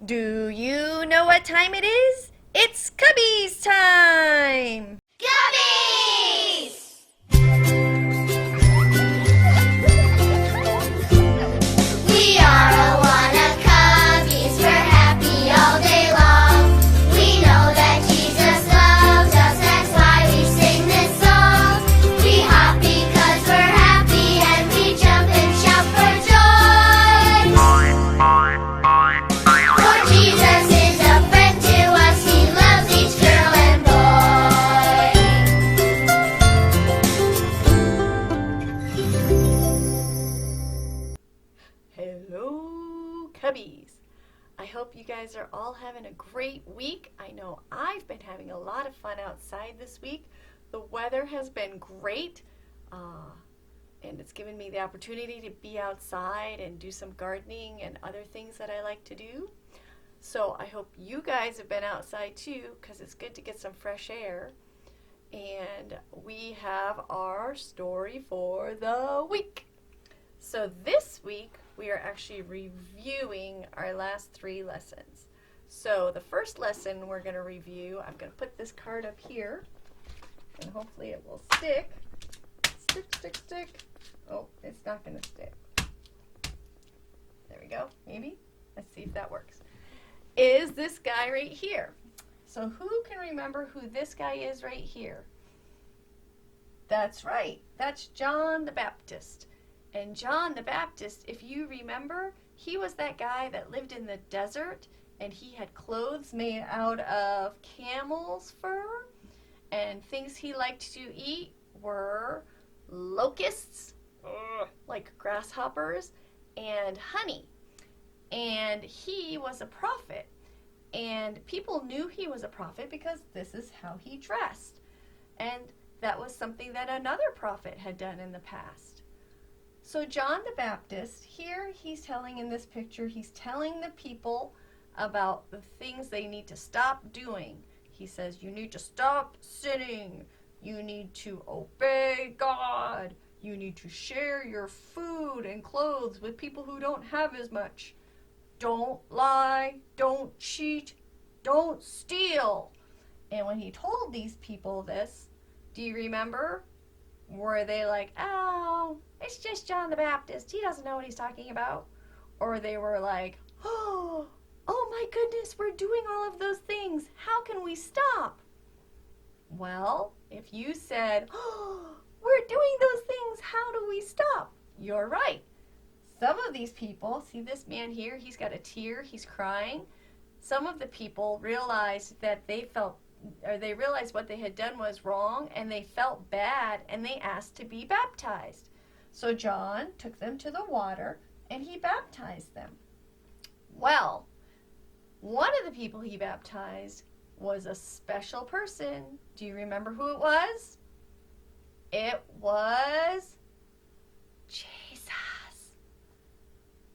Do you know what time it is? It's Cubbies time! Cubbies! We are AWANA Cubbies. We're happy all day long. We know that Jesus loves us. That's why we sing this song. We hop because we're happy and we jump and shout for joy. For Jesus is a friend to us. He loves each girl and boy. Hello, Cubbies! I hope you guys are all having a great week. I know I've been having a lot of fun outside this week. The weather has been great, and it's given me the opportunity to be outside and do some gardening and other things that I like to do. So I hope you guys have been outside too, because it's good to get some fresh air. And we have our story for the week. So this week we are actually reviewing our last 3 lessons. So the first lesson we're going to review, I'm going to put this card up here and hopefully it will stick. Stick. Oh, it's not going to stick. There we go, maybe. Let's see if that works. Is this guy right here. So who can remember who this guy is right here? That's right, that's John the Baptist. And John the Baptist, if you remember, he was that guy that lived in the desert and he had clothes made out of camel's fur, and things he liked to eat were locusts, like grasshoppers, and honey. And he was a prophet, and people knew he was a prophet because this is how he dressed. And that was something that another prophet had done in the past. So John the Baptist, here he's telling in this picture, he's telling the people about the things they need to stop doing. He says, you need to stop sinning. You need to obey God. You need to share your food and clothes with people who don't have as much. Don't lie. Don't cheat. Don't steal. And when he told these people this, do you remember? Were they like, oh, it's just John the Baptist. He doesn't know what he's talking about. Or they were like, oh my goodness, we're doing all of those things. How can we stop? Well, if you said, oh, we're doing those things, how do we stop? You're right. Some of these people, see this man here, he's got a tear, he's crying. Some of the people realized that they realized what they had done was wrong, and they felt bad, and they asked to be baptized. So John took them to the water, and he baptized them. Well, one of the people he baptized was a special person. Do you remember who it was? It was Jesus.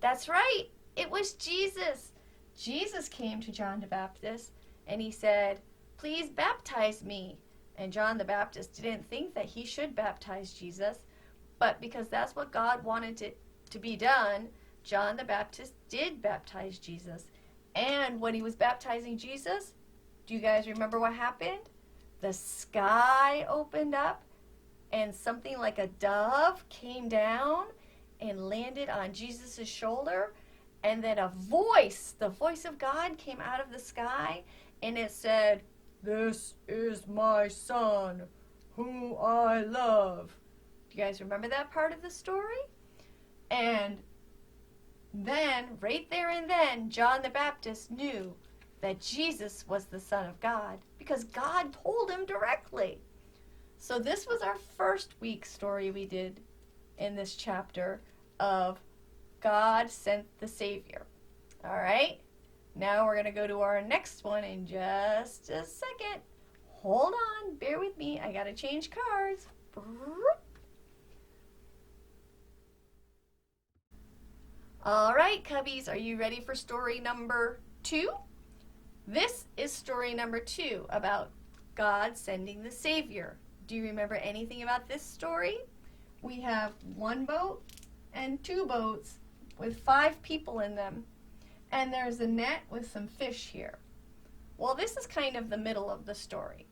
That's right. It was Jesus. Jesus came to John the Baptist, and he said, please baptize me. And John the Baptist didn't think that he should baptize Jesus, but because that's what God wanted to be done, John the Baptist did baptize Jesus. And when he was baptizing Jesus, do you guys remember what happened? The sky opened up and something like a dove came down and landed on Jesus' shoulder, and then a voice, the voice of God, came out of the sky, and it said, this is my son, whom I love. Do you guys remember that part of the story? And then, right there and then, John the Baptist knew that Jesus was the Son of God because God told him directly. So this was our first week story we did in this chapter of God sent the Savior. All right? Now we're going to go to our next one in just a second. Hold on. Bear with me. I got to change cards. All right, Cubbies. Are you ready for story number 2? This is story number 2 about God sending the Savior. Do you remember anything about this story? We have 1 boat and 2 boats with 5 people in them. and there's a net with some fish here. Well, this is kind of the middle of the story.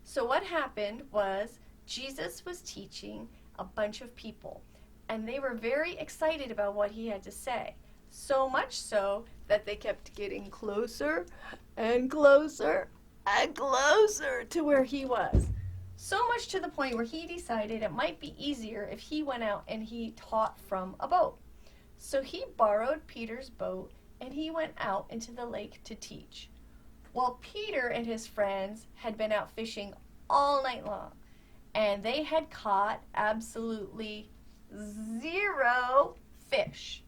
So what happened was Jesus was teaching a bunch of people, and they were very excited about what he had to say. So much so that they kept getting closer and closer and closer to where he was. So much to the point where he decided it might be easier if he went out and he taught from a boat. So he borrowed Peter's boat and he went out into the lake to teach. Well, Peter and his friends had been out fishing all night long, and they had caught absolutely 0 fish.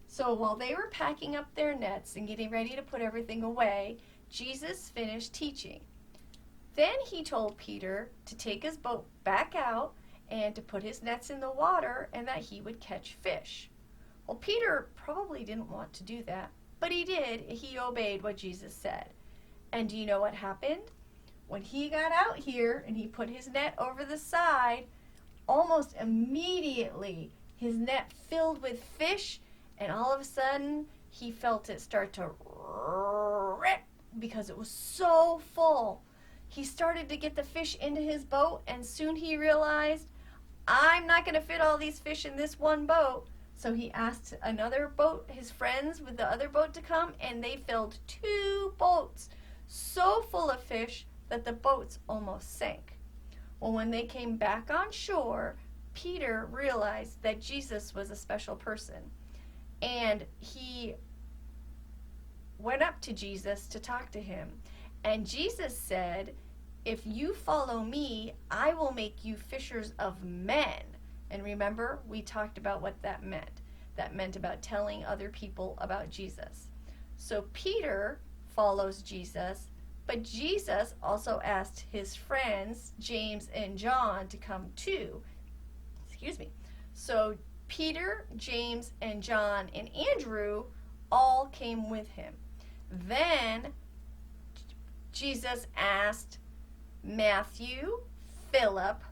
So while they were packing up their nets and getting ready to put everything away, Jesus finished teaching. Then he told Peter to take his boat back out and to put his nets in the water and that he would catch fish. Well, Peter probably didn't want to do that, but he did. He obeyed what Jesus said. And do you know what happened? When he got out here and he put his net over the side, almost immediately his net filled with fish, and all of a sudden he felt it start to rip because it was so full. He started to get the fish into his boat, and soon he realized, I'm not going to fit all these fish in this one boat. So he asked another boat, his friends with the other boat, to come, and they filled 2 boats so full of fish that the boats almost sank. Well, when they came back on shore, Peter realized that Jesus was a special person, and he went up to Jesus to talk to him. And Jesus said, if you follow me, I will make you fishers of men. And remember, we talked about what that meant. That meant about telling other people about Jesus. So Peter follows Jesus, but Jesus also asked his friends, James and John, to come too. So Peter, James, and John, and Andrew all came with him. Then Jesus asked Matthew, Philip,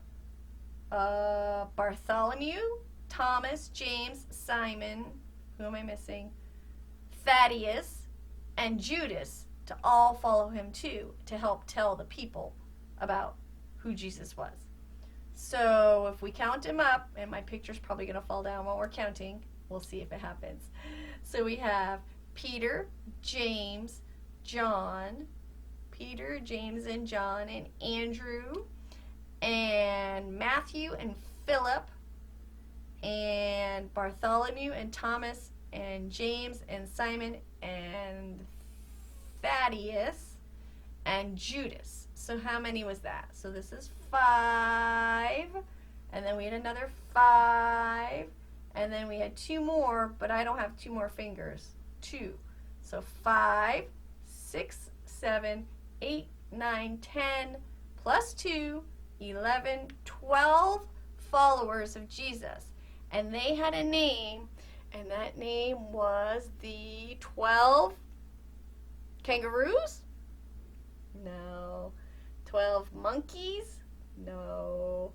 Bartholomew, Thomas, James, Simon, who am I missing? Thaddeus, and Judas to all follow him too, to help tell the people about who Jesus was. So if we count him up, and my picture's probably going to fall down while we're counting, we'll see if it happens. So we have Peter, James, John, Peter, James, and John, and Andrew, and Matthew, and Philip, and Bartholomew, and Thomas, and James, and Simon, and Thaddeus, and Judas. So how many was that? So this is 5, and then we had another 5, and then we had 2 more, but I don't have 2 more fingers. 2. So 5, 6, 7, 8, 9, 10, plus 2, 11, 12 followers of Jesus. And they had a name, and that name was the 12 kangaroos? No. 12 monkeys? No.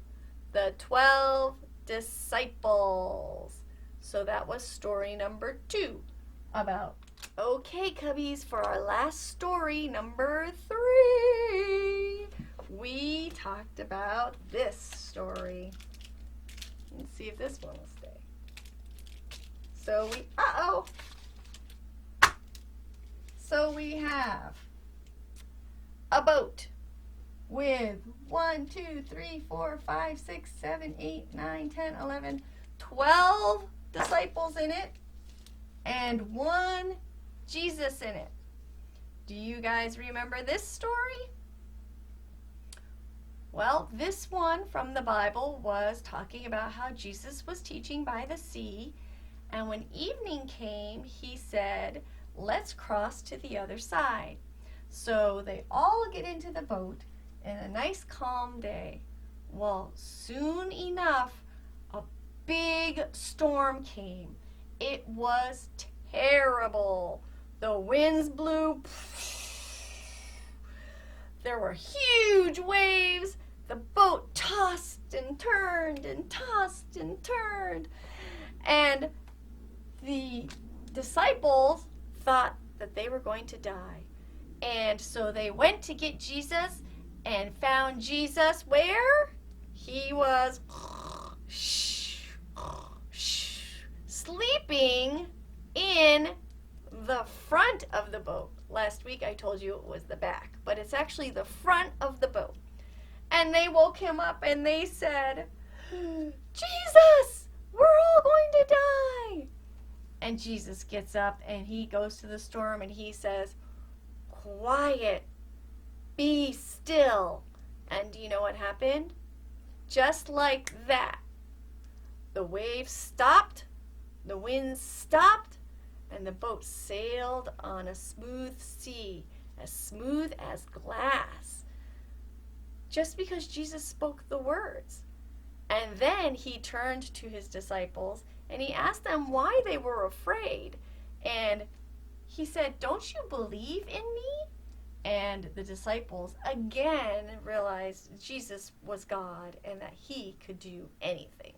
The 12 disciples. So that was story number 2 about. Okay, Cubbies, for our last story, number 3, we talked about this story. Let's see if this one will stay. So we have a boat with 1, 2, 3, 4, 5, 6, 7, 8, 9, 10, 11, 12 disciples in it, and 1 Jesus in it. Do you guys remember this story? Well, this one from the Bible was talking about how Jesus was teaching by the sea, and when evening came, he said, let's cross to the other side. So they all get into the boat in a nice calm day. Well, soon enough, a big storm came. It was terrible. The winds blew. There were huge waves. The boat tossed and turned and tossed and turned. And the disciples thought that they were going to die. And so they went to get Jesus and found Jesus where? He was sleeping in the front of the boat. Last week I told you it was the back, but it's actually the front of the boat. And they woke him up and they said, Jesus, we're all going to die. And Jesus gets up and he goes to the storm and he says, quiet, be still. And do you know what happened? Just like that, the waves stopped, the wind stopped, and the boat sailed on a smooth sea, as smooth as glass, just because Jesus spoke the words. And then he turned to his disciples and he asked them why they were afraid. And he said, don't you believe in me? And the disciples again realized Jesus was God and that he could do anything.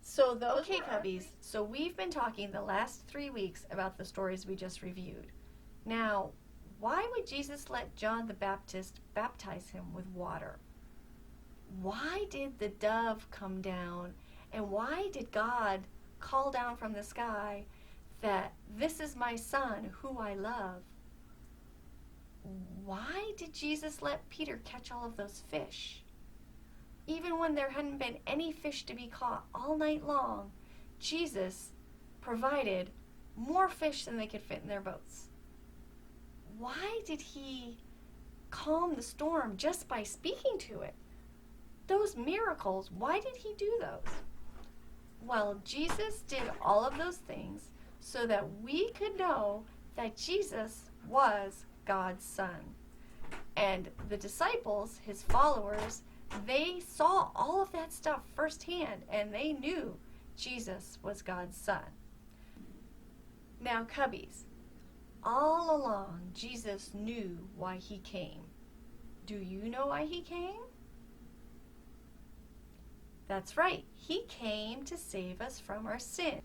So Cubbies, so we've been talking the last 3 weeks about the stories we just reviewed. Now, why would Jesus let John the Baptist baptize him with water? Why did the dove come down? And why did God call down from the sky that this is my son who I love? Why did Jesus let Peter catch all of those fish? Even when there hadn't been any fish to be caught all night long, Jesus provided more fish than they could fit in their boats. Why did he calm the storm just by speaking to it? Those miracles, why did he do those? Well, Jesus did all of those things so that we could know that Jesus was God's son. And the disciples, his followers, they saw all of that stuff firsthand and they knew Jesus was God's son. Now, Cubbies, all along Jesus knew why he came. Do you know why he came? That's right, he came to save us from our sin.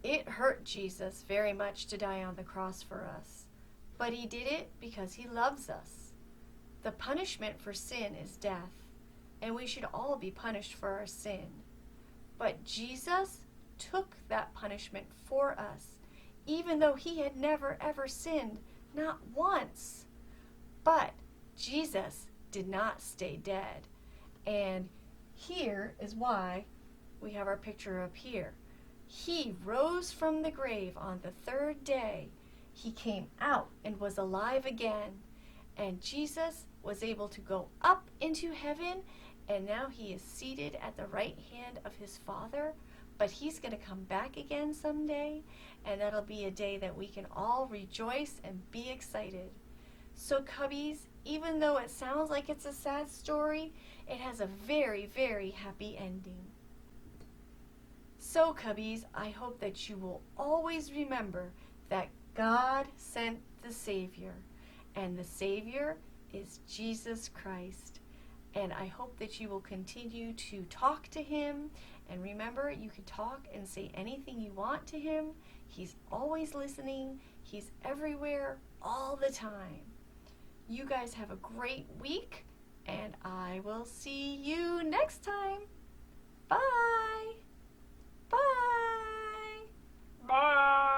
It hurt Jesus very much to die on the cross for us, but he did it because he loves us. The punishment for sin is death, and we should all be punished for our sin. But Jesus took that punishment for us, even though he had never ever sinned, not once. But Jesus did not stay dead, and here is why we have our picture up here. He rose from the grave on the third day. He came out and was alive again. And Jesus was able to go up into heaven, and now he is seated at the right hand of his Father. But he's going to come back again someday, and that'll be a day that we can all rejoice and be excited. So Cubbies, even though it sounds like it's a sad story, it has a very, very happy ending. So Cubbies, I hope that you will always remember that God sent the Savior, and the Savior is Jesus Christ. And I hope that you will continue to talk to him. And remember, you can talk and say anything you want to him. He's always listening. He's everywhere all the time. You guys have a great week, and I will see you next time. Bye. Bye. Bye.